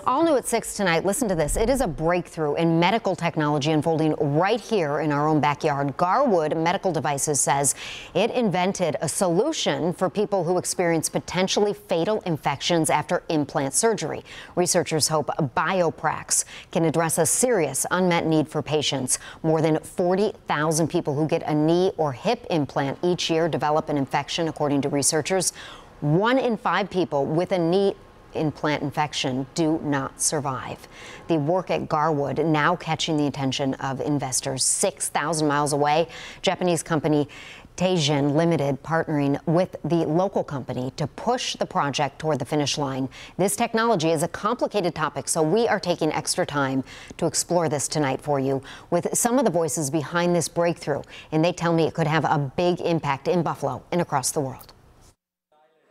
All new at 6 tonight. Listen to this. It is a breakthrough in medical technology unfolding right here in our own backyard. Garwood Medical Devices says it invented a solution for people who experience potentially fatal infections after implant surgery. Researchers hope BioPrax can address a serious unmet need for patients. More than 40,000 people who get a knee or hip implant each year develop an infection, according to researchers. 1 in 5 people with a knee implant infection do not survive. The work at Garwood now catching the attention of investors 6,000 miles away. Japanese company Teijin Limited partnering with the local company to push the project toward the finish line. This technology is a complicated topic, so we are taking extra time to explore this tonight for you with some of the voices behind this breakthrough, and they tell me it could have a big impact in Buffalo and across the world.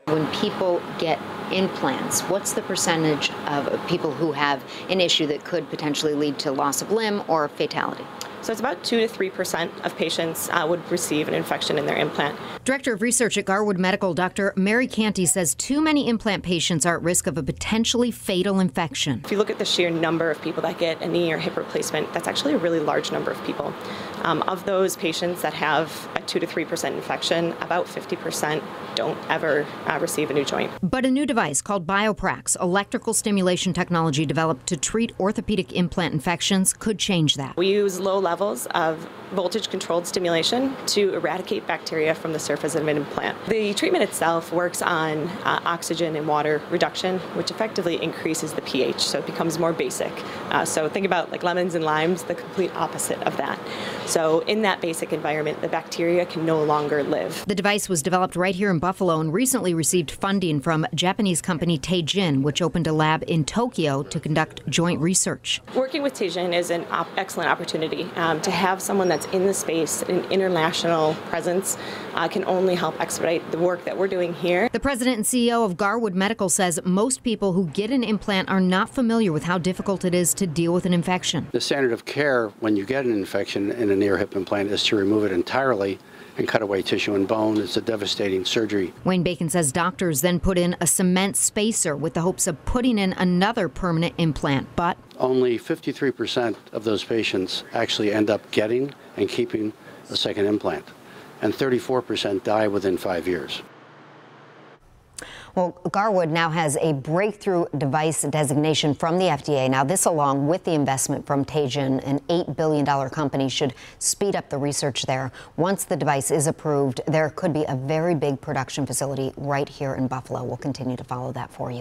When people get implants, what's the percentage of people who have an issue that could potentially lead to loss of limb or fatality? So it's about 2 to 3% of patients would receive an infection in their implant. Director of Research at Garwood Medical, Dr. Mary Canty, says too many implant patients are at risk of a potentially fatal infection. If you look at the sheer number of people that get a knee or hip replacement, that's actually a really large number of people. Of those patients that have a 2 to 3% infection, about 50% don't ever receive a new joint. But a new device called BioPrax, electrical stimulation technology developed to treat orthopedic implant infections, could change that. We use low levels of voltage-controlled stimulation to eradicate bacteria from the surface of an implant. The treatment itself works on oxygen and water reduction, which effectively increases the pH, so it becomes more basic. So think about like lemons and limes, the complete opposite of that. So in that basic environment, the bacteria can no longer live. The device was developed right here in Buffalo and recently received funding from Japanese company Teijin, which opened a lab in Tokyo to conduct joint research. Working with Teijin is an excellent opportunity to have someone that's in the space, an international presence, can only help expedite the work that we're doing here. The president and CEO of Garwood Medical says most people who get an implant are not familiar with how difficult it is to deal with an infection. The standard of care when you get an infection in a knee or hip implant is to remove it entirely and cut away tissue and bone. It's a devastating surgery. Wayne Bacon says doctors then put in a cement spacer with the hopes of putting in another permanent implant, but only 53% of those patients actually end up getting and keeping a second implant, and 34% die within 5 years. Well, Garwood now has a breakthrough device designation from the FDA. Now, this, along with the investment from Teijin, an $8 billion company, should speed up the research there. Once the device is approved, there could be a very big production facility right here in Buffalo. We'll continue to follow that for you.